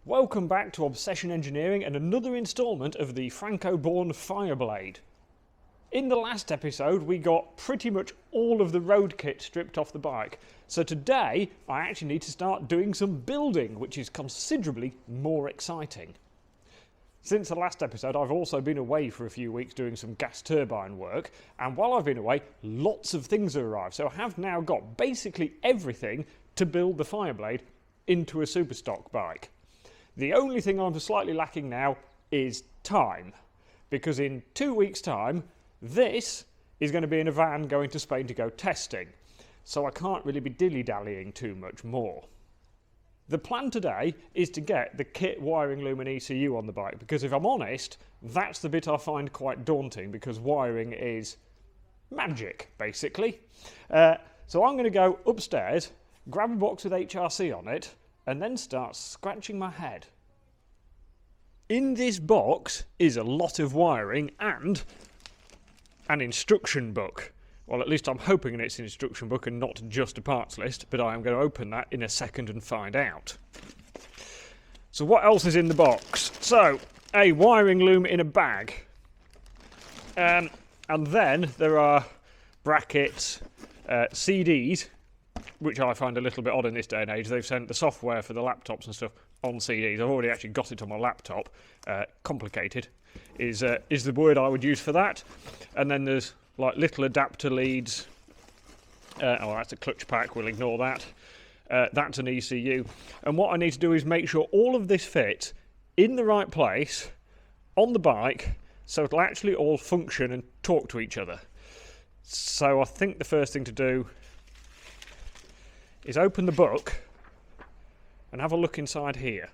Welcome back to Obsession Engineering and another instalment of the Franco Bourne Fireblade. In the last episode we got pretty much all of the road kit stripped off the bike, so today I actually need to start doing some building, which is considerably more exciting. Since the last episode I've also been away for a few weeks doing some gas turbine work, and while I've been away lots of things have arrived, so I have now got basically everything to build the Fireblade into a Superstock bike. The only thing I'm slightly lacking now is time, because in 2 weeks' time this is going to be in a van going to Spain to go testing, so I can't really be dilly-dallying too much more. The plan today is to get the kit, wiring, loom and ECU on the bike, because if I'm honest, that's the bit I find quite daunting, because wiring is magic, basically. So I'm going to go upstairs, grab a box with HRC on it, and then start scratching my head. In this box is a lot of wiring and an instruction book. Well, at least I'm hoping it's an instruction book and not just a parts list, but I am going to open that in a second and find out. So what else is in the box? So, a wiring loom in a bag. And then there are brackets, CDs, which I find a little bit odd in this day and age. They've sent the software for the laptops and stuff on CDs. I've already actually got it on my laptop. Complicated is the word I would use for that. And then there's like little adapter leads. Oh, that's a clutch pack, we'll ignore that. That's an ECU. And what I need to do is make sure all of this fits in the right place on the bike so it'll actually all function and talk to each other. So I think the first thing to do is open the book and have a look inside here.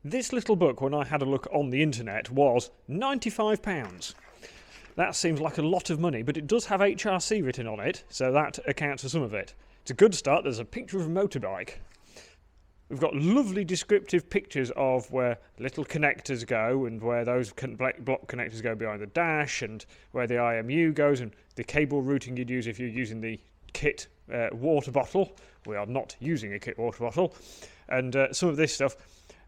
This little book, when I had a look on the internet, was £95. That seems like a lot of money, but it does have HRC written on it, so that accounts for some of it. It's a good start. There's a picture of a motorbike. We've got lovely descriptive pictures of where little connectors go and where those block connectors go behind the dash and where the IMU goes and the cable routing you'd use if you're using the kit water bottle. We are not using a kit water bottle. And some of this stuff.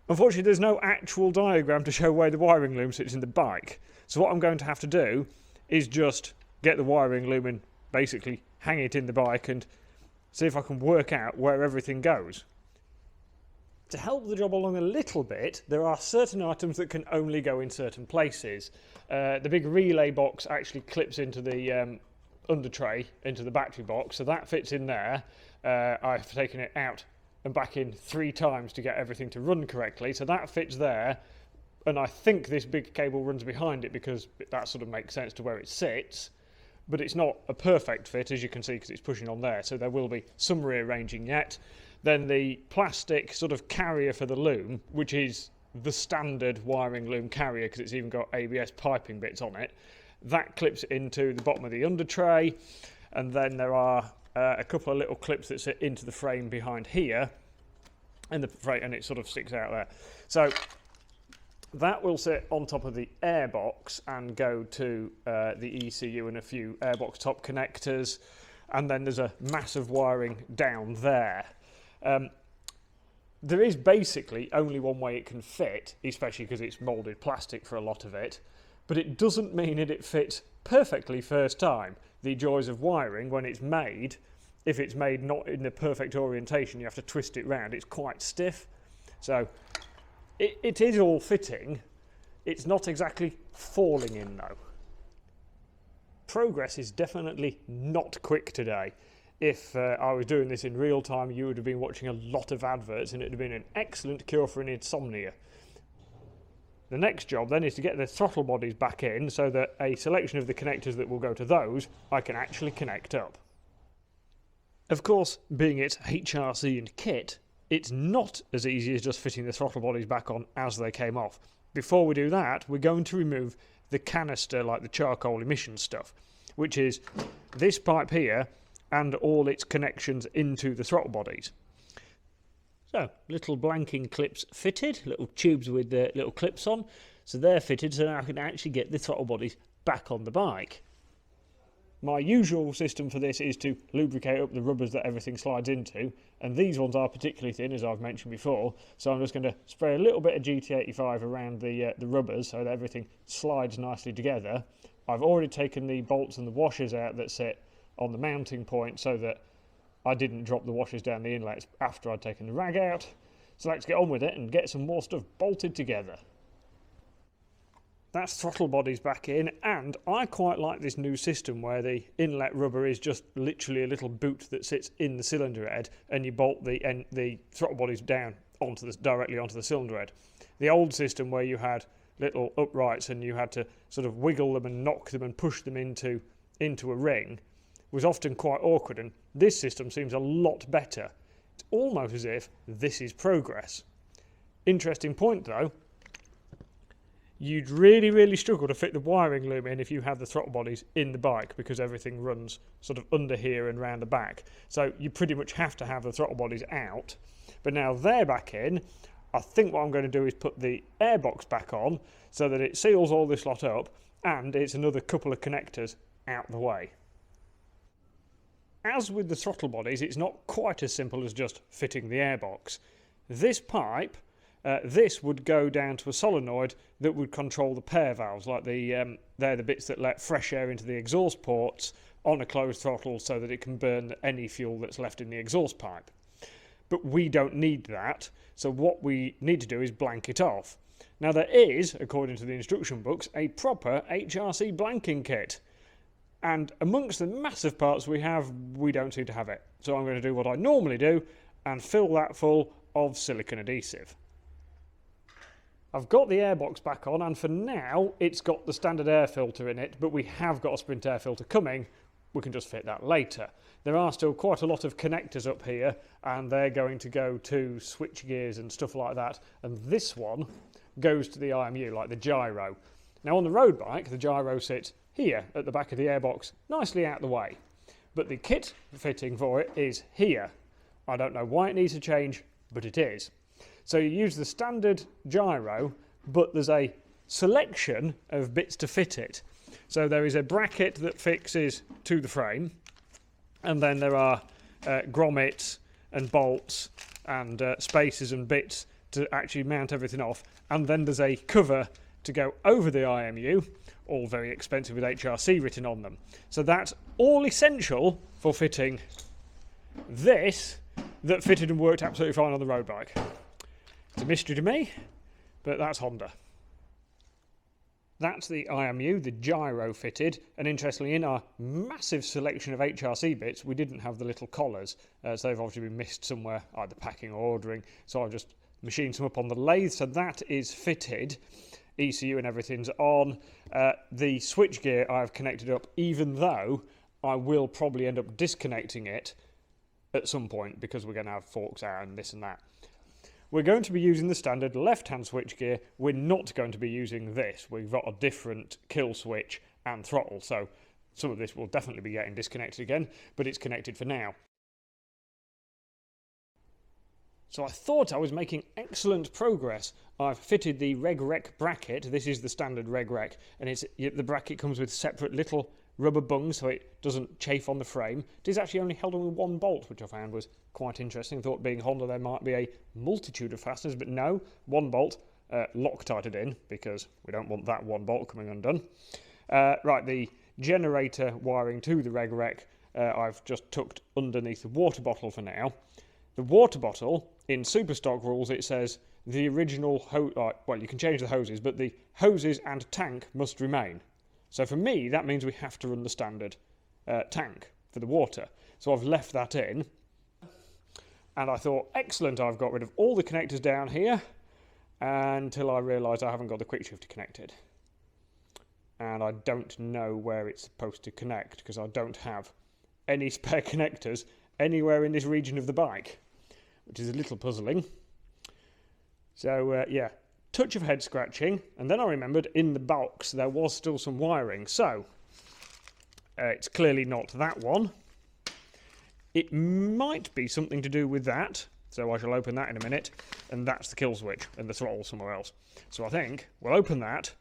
Unfortunately, there's no actual diagram to show where the wiring loom sits in the bike. So what I'm going to have to do is just get the wiring loom and basically hang it in the bike and see if I can work out where everything goes. To help the job along a little bit, there are certain items that can only go in certain places. The big relay box actually clips into the under tray, into the battery box, so that fits in there. I've taken it out and back in 3 times to get everything to run correctly, so that fits there. And I think this big cable runs behind it because that sort of makes sense to where it sits, but it's not a perfect fit, as you can see, because it's pushing on there, so there will be some rearranging yet. Then the plastic sort of carrier for the loom, which is the standard wiring loom carrier because it's even got ABS piping bits on it, that clips into the bottom of the under tray. And then there are a couple of little clips that sit into the frame behind here, and it sort of sticks out there. So that will sit on top of the airbox and go to the ECU and a few airbox top connectors, and then there's a massive wiring down there. There is basically only one way it can fit, especially because it's moulded plastic for a lot of it, but it doesn't mean that it fits perfectly first time. The joys of wiring when it's made, if it's made not in the perfect orientation, you have to twist it round, it's quite stiff. So it is all fitting, it's not exactly falling in though. Progress is definitely not quick today. If I was doing this in real time, you would have been watching a lot of adverts and it would have been an excellent cure for insomnia. The next job then is to get the throttle bodies back in so that a selection of the connectors that will go to those I can actually connect up. Of course, being it's HRC and kit, it's not as easy as just fitting the throttle bodies back on as they came off. Before we do that, we're going to remove the canister, like the charcoal emission stuff, which is this pipe here and all its connections into the throttle bodies. So, little blanking clips fitted, little tubes with little clips on, so they're fitted, so now I can actually get the throttle bodies back on the bike. My usual system for this is to lubricate up the rubbers that everything slides into, and these ones are particularly thin, as I've mentioned before, so I'm just going to spray a little bit of GT85 around the rubbers so that everything slides nicely together. I've already taken the bolts and the washers out that sit on the mounting point so that I didn't drop the washers down the inlets after I'd taken the rag out. So let's get on with it and get some more stuff bolted together. That's throttle bodies back in, and I quite like this new system where the inlet rubber is just literally a little boot that sits in the cylinder head, and you bolt the throttle bodies down directly onto the cylinder head. The old system where you had little uprights and you had to sort of wiggle them and knock them and push them into a ring was often quite awkward, and this system seems a lot better. It's almost as if this is progress. Interesting point though. You'd really struggle to fit the wiring loom in if you had the throttle bodies in the bike, because everything runs sort of under here and round the back. So you pretty much have to have the throttle bodies out. But now they're back in, I think what I'm going to do is put the airbox back on so that it seals all this lot up, and it's another couple of connectors out the way. As with the throttle bodies, it's not quite as simple as just fitting the airbox. This pipe, this would go down to a solenoid that would control the pair valves, like they're the bits that let fresh air into the exhaust ports on a closed throttle so that it can burn any fuel that's left in the exhaust pipe. But we don't need that, so what we need to do is blank it off. Now there is, according to the instruction books, a proper HRC blanking kit. And amongst the massive parts we have, we don't seem to have it. So I'm going to do what I normally do and fill that full of silicone adhesive. I've got the airbox back on, and for now it's got the standard air filter in it, but we have got a sprint air filter coming. We can just fit that later. There are still quite a lot of connectors up here, and they're going to go to switch gears and stuff like that, and this one goes to the IMU, like the gyro. Now on the road bike, the gyro sits here at the back of the airbox, nicely out the way, but the kit fitting for it is here. I don't know why it needs to change, but it is. So you use the standard gyro, but there's a selection of bits to fit it. So there is a bracket that fixes to the frame, and then there are grommets and bolts and spacers and bits to actually mount everything off, and then there's a cover to go over the IMU, all very expensive with HRC written on them. So that's all essential for fitting this that fitted and worked absolutely fine on the road bike. It's a mystery to me, but that's Honda. That's the IMU, the gyro fitted, and interestingly in our massive selection of HRC bits we didn't have the little collars, so they've obviously been missed somewhere, either packing or ordering, so I've just machined some up on the lathe, so that is fitted. ECU and everything's on. The switchgear I've connected up, even though I will probably end up disconnecting it at some point because we're going to have forks out and this and that. We're going to be using the standard left-hand switchgear. We're not going to be using this. We've got a different kill switch and throttle, so some of this will definitely be getting disconnected again, but it's connected for now. So I thought I was making excellent progress. I've fitted the reg-rec bracket. This is the standard reg-rec, and the bracket comes with separate little rubber bungs so it doesn't chafe on the frame. It is actually only held on with one bolt, which I found was quite interesting. I thought being Honda there might be a multitude of fasteners, but no, one bolt, Loctited in, because we don't want that one bolt coming undone. Right, the generator wiring to the reg-rec I've just tucked underneath the water bottle for now. The water bottle, in Superstock rules, it says the original well, you can change the hoses, but the hoses and tank must remain. So for me, that means we have to run the standard tank for the water. So I've left that in, and I thought, excellent, I've got rid of all the connectors down here, until I realised I haven't got the quick shifter connected. And I don't know where it's supposed to connect, because I don't have any spare connectors anywhere in this region of the bike, which is a little puzzling. So yeah, touch of head scratching, and then I remembered in the box there was still some wiring, so it's clearly not that one. It might be something to do with that, so I shall open that in a minute, and that's the kill switch and the throttle somewhere else. So I think we'll open that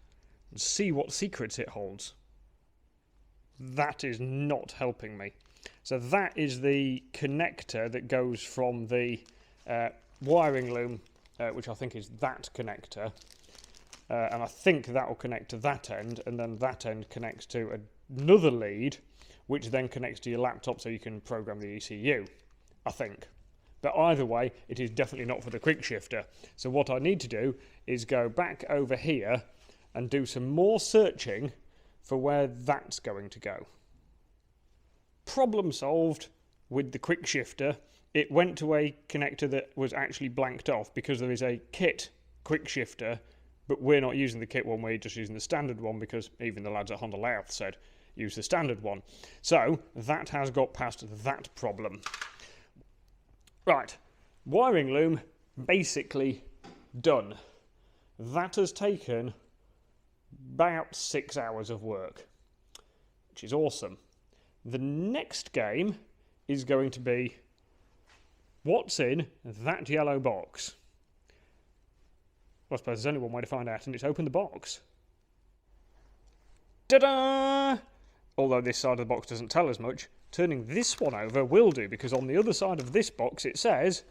and see what secrets it holds. that is not helping me. So that is the connector that goes from the wiring loom, which I think is that connector, and I think that will connect to that end, and then that end connects to another lead, which then connects to your laptop so you can program the ECU, I think. But either way, it is definitely not for the quick shifter. So what I need to do is go back over here and do some more searching for where that's going to go. Problem solved with the quick shifter. It went to a connector that was actually blanked off because there is a kit quick shifter, but we're not using the kit one, we're just using the standard one because even the lads at Honda Louth said use the standard one. So that has got past that problem. Right, wiring loom basically done. That has taken about 6 hours of work, which is awesome. The next game is going to be what's in that yellow box. Well, I suppose there's only one way to find out, and it's open the box. Ta-da! Although this side of the box doesn't tell us much, turning this one over will do, because on the other side of this box it says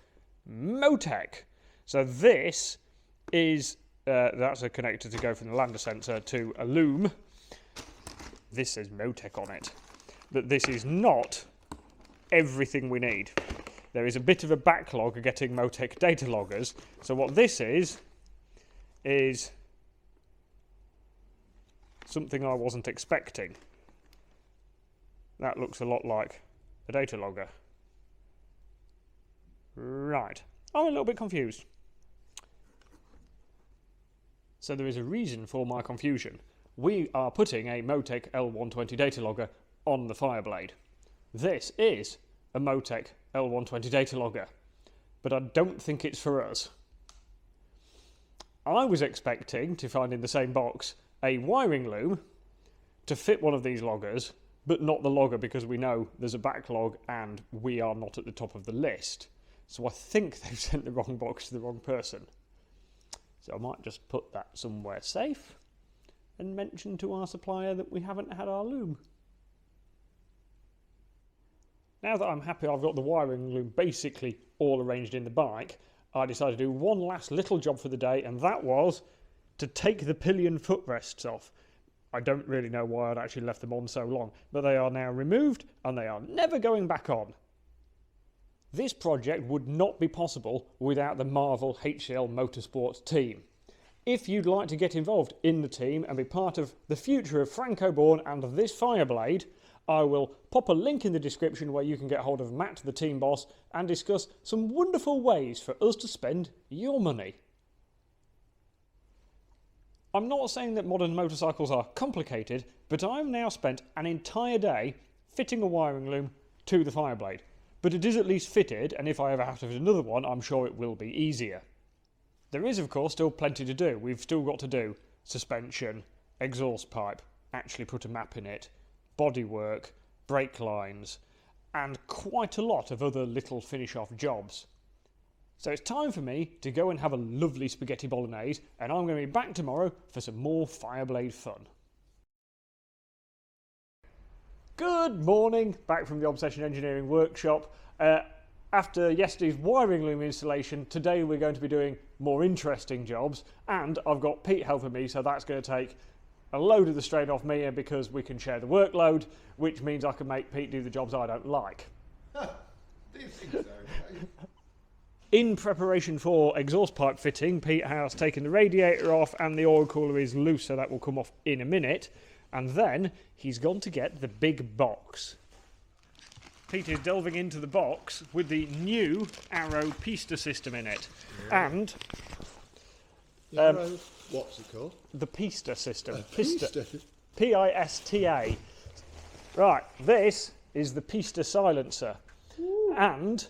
Motec. So this is, that's a connector to go from the lander sensor to a loom. This says Motec on it. But this is not everything we need. There is a bit of a backlog of getting Motec data loggers. So what this is something I wasn't expecting. That looks a lot like a data logger. Right. I'm a little bit confused. So there is a reason for my confusion. We are putting a Motec L120 data logger on the Fireblade. This is a Motec L120 data logger, but I don't think it's for us. I was expecting to find in the same box a wiring loom to fit one of these loggers, but not the logger because we know there's a backlog and we are not at the top of the list. So I think they've sent the wrong box to the wrong person. So I might just put that somewhere safe and mention to our supplier that we haven't had our loom. Now that I'm happy I've got the wiring loom basically all arranged in the bike, I decided to do one last little job for the day, and that was to take the pillion footrests off. I don't really know why I'd actually left them on so long, but they are now removed and they are never going back on. This project would not be possible without the Marvel HCL Motorsport team. If you'd like to get involved in the team and be part of the future of Franco Bourne and this Fireblade, I will pop a link in the description where you can get hold of Matt, the team boss, and discuss some wonderful ways for us to spend your money. I'm not saying that modern motorcycles are complicated, but I've now spent an entire day fitting a wiring loom to the Fireblade. But it is at least fitted, and if I ever have to fit another one, I'm sure it will be easier. There is, of course, still plenty to do. We've still got to do suspension, exhaust pipe, actually put a map in it, bodywork, brake lines, and quite a lot of other little finish-off jobs. So it's time for me to go and have a lovely spaghetti bolognese, and I'm going to be back tomorrow for some more Fireblade fun. Good morning, back from the Obsession Engineering workshop. After yesterday's wiring loom installation, today we're going to be doing more interesting jobs, and I've got Pete helping me, so that's going to take a load of the strain off me because we can share the workload, which means I can make Pete do the jobs I don't like. Do you think so? In preparation for exhaust pipe fitting, Pete has taken the radiator off and the oil cooler is loose, so that will come off in a minute. And then he's gone to get the big box. Pete is delving into the box with the new Arrow Pista system in it. Yeah. And what's it called? The Pista system. Pista. P-I-S-T-A. Right, this is the Pista silencer. Ooh. And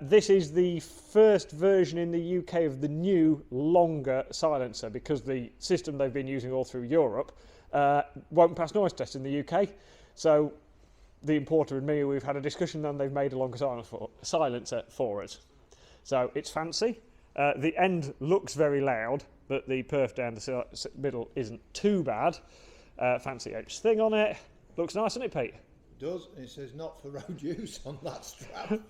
this is the first version in the UK of the new, longer silencer, because the system they've been using all through Europe won't pass noise test in the UK. So the importer and me, we've had a discussion and they've made a longer silencer for us. So it's fancy. The end looks very loud, but the perf down the middle isn't too bad. Fancy edge thing on it. Looks nice, doesn't it, Pete? It does, and it says not for road use on that strap.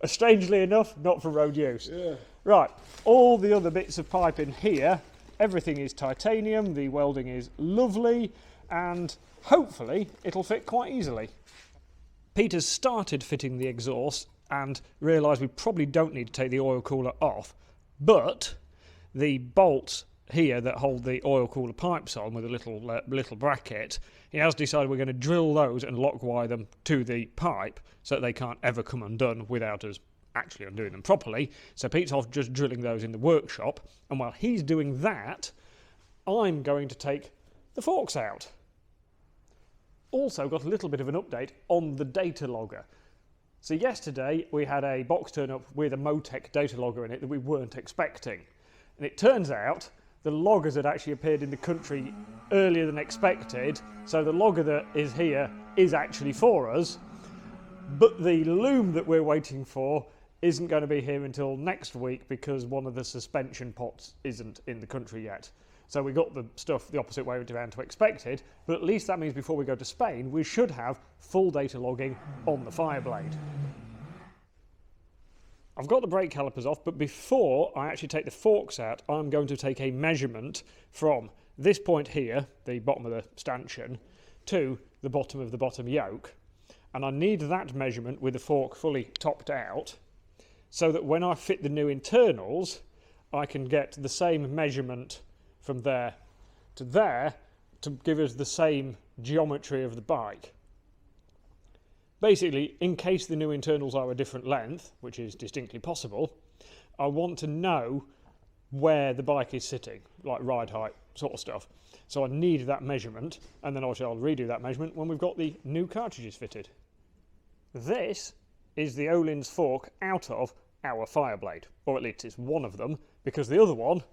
Strangely enough, not for road use. Yeah. Right, all the other bits of pipe in here, everything is titanium, the welding is lovely, and hopefully it'll fit quite easily. Peter's started fitting the exhaust and realised we probably don't need to take the oil cooler off, but the bolts here that hold the oil cooler pipes on with a little bracket, he has decided we're going to drill those and lock wire them to the pipe so that they can't ever come undone without us actually undoing them properly. So Pete's off just drilling those in the workshop, and while he's doing that, I'm going to take the forks out. Also got a little bit of an update on the data logger. So yesterday we had a box turn up with a Motec data logger in it that we weren't expecting, and it turns out the loggers had actually appeared in the country earlier than expected, so the logger that is here is actually for us, but the loom that we're waiting for isn't going to be here until next week because one of the suspension pots isn't in the country yet. So we got the stuff the opposite way around to expected, but at least that means before we go to Spain we should have full data logging on the Fireblade. I've got the brake calipers off, but before I actually take the forks out, I'm going to take a measurement from this point here, the bottom of the stanchion, to the bottom yoke. And I need that measurement with the fork fully topped out, so that when I fit the new internals, I can get the same measurement from there to give us the same geometry of the bike. Basically, in case the new internals are a different length, which is distinctly possible, I want to know where the bike is sitting, like ride height sort of stuff. So I need that measurement, and then obviously I'll redo that measurement when we've got the new cartridges fitted. This is the Ohlins fork out of our Fireblade, or at least it's one of them, because the other one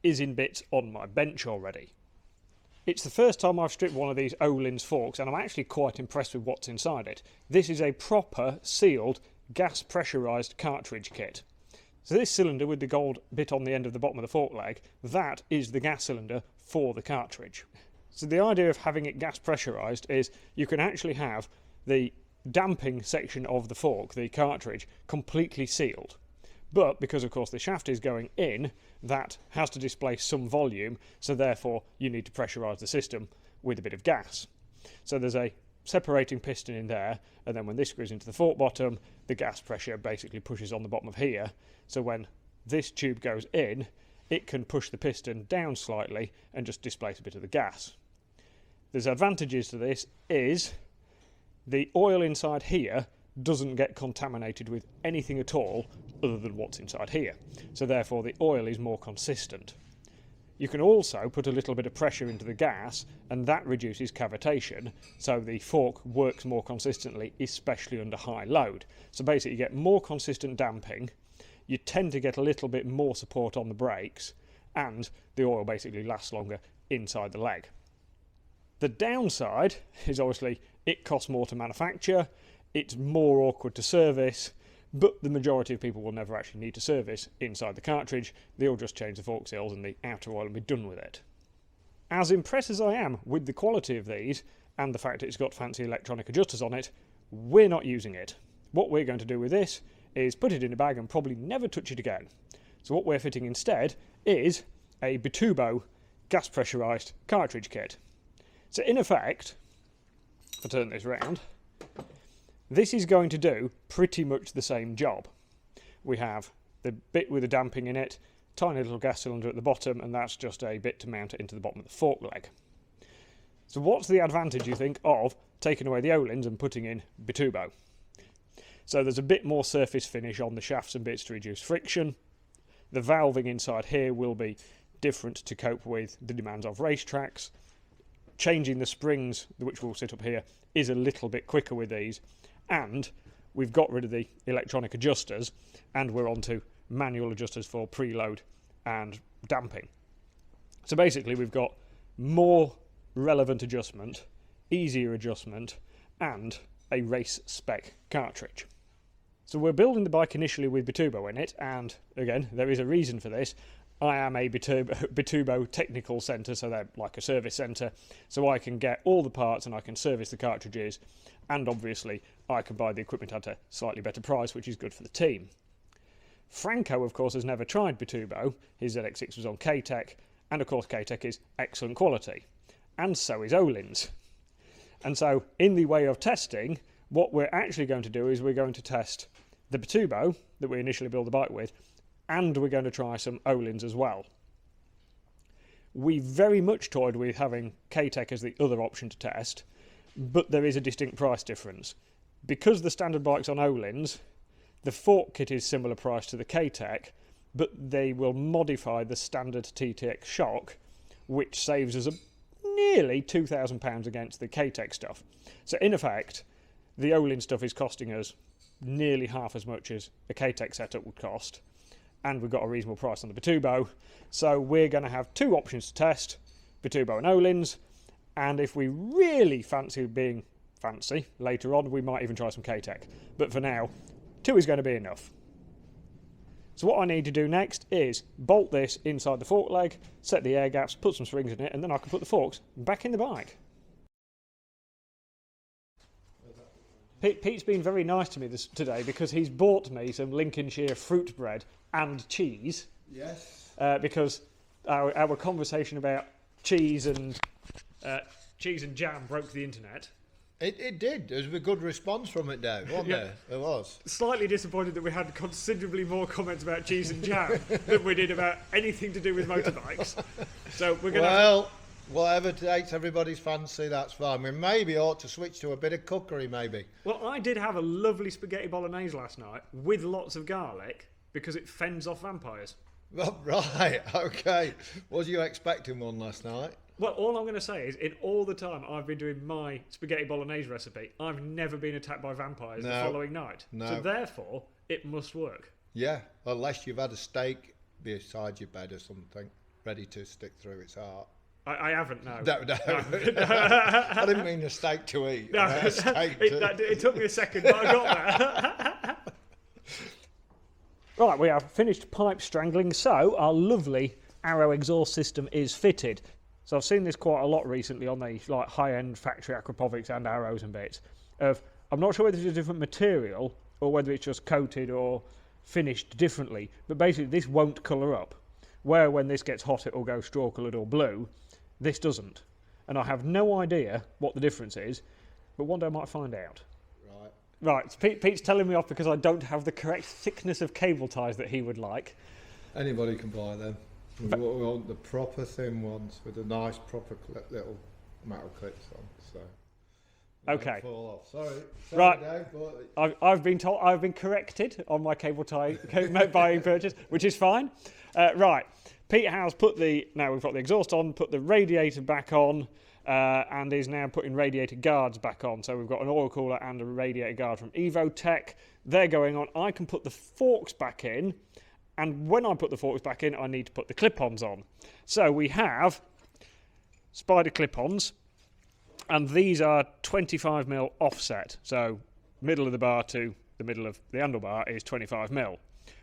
is in bits on my bench already. It's the first time I've stripped one of these Ohlins forks, and I'm actually quite impressed with what's inside it. This is a proper sealed gas pressurised cartridge kit. So this cylinder with the gold bit on the end of the bottom of the fork leg, that is the gas cylinder for the cartridge. So the idea of having it gas pressurised is you can actually have the damping section of the fork, the cartridge, completely sealed. But because of course the shaft is going in, that has to displace some volume, so therefore you need to pressurise the system with a bit of gas. So there's a separating piston in there, and then when this screws into the fork bottom, the gas pressure basically pushes on the bottom of here, so when this tube goes in, it can push the piston down slightly and just displace a bit of the gas. There's advantages to this is the oil inside here doesn't get contaminated with anything at all other than what's inside here. So therefore the oil is more consistent. You can also put a little bit of pressure into the gas, and that reduces cavitation, so the fork works more consistently, especially under high load. So basically you get more consistent damping, you tend to get a little bit more support on the brakes, and the oil basically lasts longer inside the leg. The downside is obviously it costs more to manufacture, it's more awkward to service, but the majority of people will never actually need to service inside the cartridge. They'll just change the fork seals and the outer oil and be done with it. As impressed as I am with the quality of these and the fact it's got fancy electronic adjusters on it, we're not using it. What we're going to do with this is put it in a bag and probably never touch it again. So what we're fitting instead is a Bitubo gas pressurised cartridge kit. So in effect, if I turn this round, this is going to do pretty much the same job. We have the bit with the damping in it, tiny little gas cylinder at the bottom, and that's just a bit to mount it into the bottom of the fork leg. So what's the advantage, you think, of taking away the Ohlins and putting in Bitubo? So there's a bit more surface finish on the shafts and bits to reduce friction. The valving inside here will be different to cope with the demands of racetracks. Changing the springs, which will sit up here, is a little bit quicker with these. And we've got rid of the electronic adjusters, and we're on to manual adjusters for preload and damping. So basically we've got more relevant adjustment, easier adjustment, and a race spec cartridge. So we're building the bike initially with Bitubo in it, and again, there is a reason for this. I am a Bitubo technical centre, so they're like a service centre, so I can get all the parts and I can service the cartridges, and obviously I can buy the equipment at a slightly better price, which is good for the team. Franco, of course, has never tried Bitubo. His ZX6 was on K-Tech, and of course K-Tech is excellent quality, and so is Ohlins. And so in the way of testing, what we're actually going to do is we're going to test the Bitubo that we initially built the bike with, and we're going to try some Ohlins as well. We very much toyed with having K-Tech as the other option to test, but there is a distinct price difference. Because the standard bike's on Ohlins, the fork kit is similar price to the K-Tech, but they will modify the standard TTX shock, which saves us nearly £2,000 against the K-Tech stuff. So in effect, the Ohlins stuff is costing us nearly half as much as a K-Tech setup would cost, and we've got a reasonable price on the Bitubo. So we're going to have two options to test, Bitubo and Ohlins, and if we really fancy being fancy later on, we might even try some K-Tech. But for now, two is going to be enough. So what I need to do next is bolt this inside the fork leg, set the air gaps, put some springs in it, and then I can put the forks back in the bike. Pete's been very nice to me today because he's bought me some Lincolnshire fruit bread and cheese. Yes. Because our conversation about cheese and jam broke the internet. It did. There was a good response from it, Dave, wasn't there? There was. Slightly disappointed that we had considerably more comments about cheese and jam than we did about anything to do with motorbikes. So we're going to... Whatever takes everybody's fancy, that's fine. We maybe ought to switch to a bit of cookery, maybe. Well, I did have a lovely spaghetti bolognese last night with lots of garlic because it fends off vampires. Well, right, okay. Was you expecting one last night? Well, all I'm going to say is, in all the time I've been doing my spaghetti bolognese recipe, I've never been attacked by vampires the following night. No. So therefore, it must work. Yeah, unless you've had a steak beside your bed or something, ready to stick through its heart. I haven't, no. No. I didn't mean a steak to eat. No, it took me a second, but I got there. Right, we have finished pipe strangling, so our lovely Arrow exhaust system is fitted. So I've seen this quite a lot recently on the like high-end factory Aquapovics and Arrows and bits. I'm not sure whether it's a different material or whether it's just coated or finished differently, but basically this won't colour up. Where when this gets hot it'll go straw coloured or blue, this doesn't. And I have no idea what the difference is, but one day I might find out. Right, Pete's telling me off because I don't have the correct thickness of cable ties that he would like. Anybody can buy them. We want the proper thin ones with a nice proper little metal clips on. So okay. Fall off. Sorry right. Dave, but I've been corrected on my cable tie buying purchase, which is fine. Right, Pete has now we've got the exhaust on, put the radiator back on, and is now putting radiator guards back on. So we've got an oil cooler and a radiator guard from Evotech. They're going on. I can put the forks back in, and when I put the forks back in, I need to put the clip-ons on. So we have Spider clip-ons, and these are 25mm offset. So middle of the bar to the middle of the handlebar is 25mm.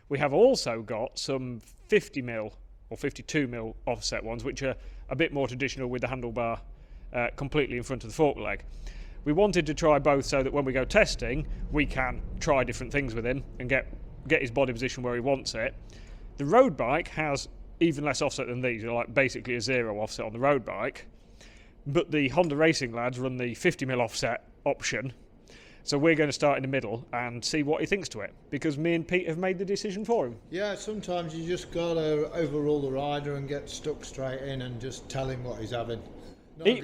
We have also got some 50mm or 52mm offset ones, which are a bit more traditional with the handlebar completely in front of the fork leg. We wanted to try both so that when we go testing, we can try different things with him and get his body position where he wants it. The road bike has even less offset than these. They're like basically a zero offset on the road bike. But the Honda Racing lads run the 50mm offset option. So we're going to start in the middle and see what he thinks to it, because me and Pete have made the decision for him. yeah, sometimes you just got to overrule the rider and get stuck straight in and just tell him what he's having.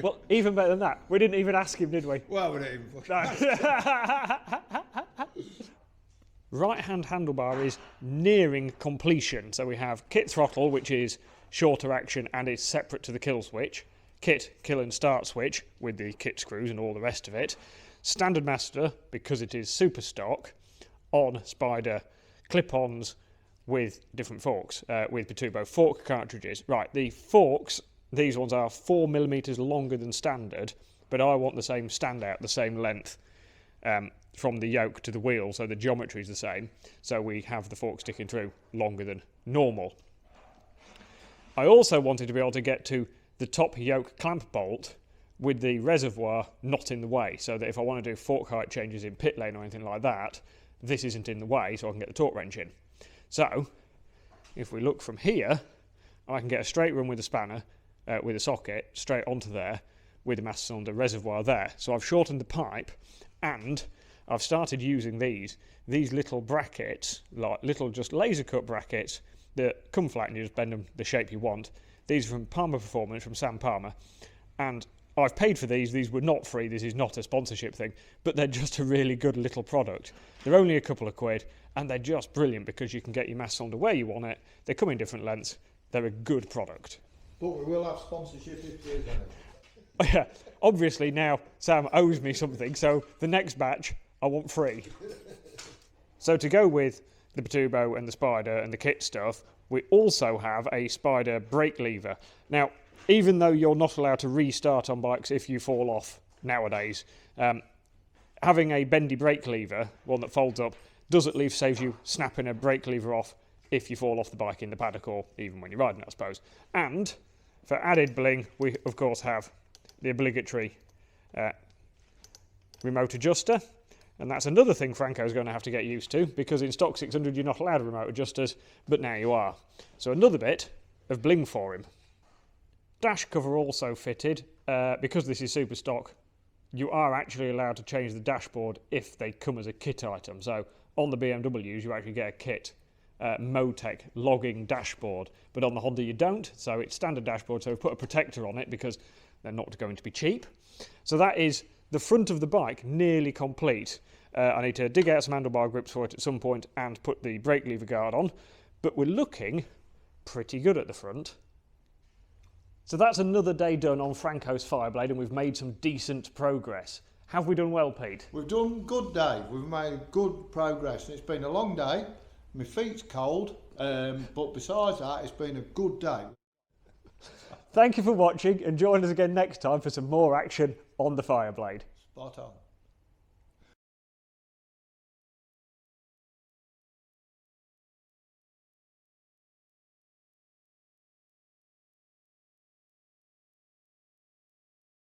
Well, even better than that, we didn't even ask him, did we? Well, we didn't even Right-hand handlebar is nearing completion. So we have kit throttle, which is shorter action and is separate to the kill switch. Kit kill and start switch with the kit screws and all the rest of it. Standard master, because it is Superstock, on Spider clip-ons with different forks, with Bitubo fork cartridges. Right, the forks, these ones are 4mm longer than standard, but I want the same standout, the same length from the yoke to the wheel, so the geometry is the same. So we have the fork sticking through longer than normal. I also wanted to be able to get to the top yoke clamp bolt with the reservoir not in the way, so that if I want to do fork height changes in pit lane or anything like that, this isn't in the way, so I can get the torque wrench in. So, if we look from here, I can get a straight run with a spanner, with a socket, straight onto there, with the master cylinder reservoir there. So I've shortened the pipe, and I've started using these little brackets, like little just laser cut brackets that come flat and you just bend them the shape you want. These are from Palmer Performance, from Sam Palmer, and I've paid for these. These were not free. This is not a sponsorship thing, but they're just a really good little product. They're only a couple of quid, and they're just brilliant because you can get your master cylinder where you want it. They come in different lengths. They're a good product. But we will have sponsorship if there is any. Yeah, obviously now Sam owes me something, so the next batch I want free. So to go with the Bitubo and the Spider and the kit stuff, we also have a Spider brake lever. Now, even though you're not allowed to restart on bikes if you fall off nowadays, having a bendy brake lever, one that folds up, does at least save you snapping a brake lever off if you fall off the bike in the paddock or even when you're riding, I suppose. And for added bling, we of course have the obligatory remote adjuster, and that's another thing Franco's going to have to get used to, because in stock 600 you're not allowed remote adjusters, but now you are. So another bit of bling for him. Dash cover also fitted. Because this is Superstock, you are actually allowed to change the dashboard if they come as a kit item. So on the BMWs you actually get a kit Motec logging dashboard, but on the Honda you don't, so it's standard dashboard. So we've put a protector on it because they're not going to be cheap. So that is the front of the bike nearly complete. I need to dig out some handlebar grips for it at some point and put the brake lever guard on, but we're looking pretty good at the front. So that's another day done on Franco's Fireblade, and we've made some decent progress. Have we done well, Pete? We've done good, Dave. We've made good progress. It's been a long day. My feet's cold, but besides that, it's been a good day. Thank you for watching, and join us again next time for some more action on the Fireblade. Spot on.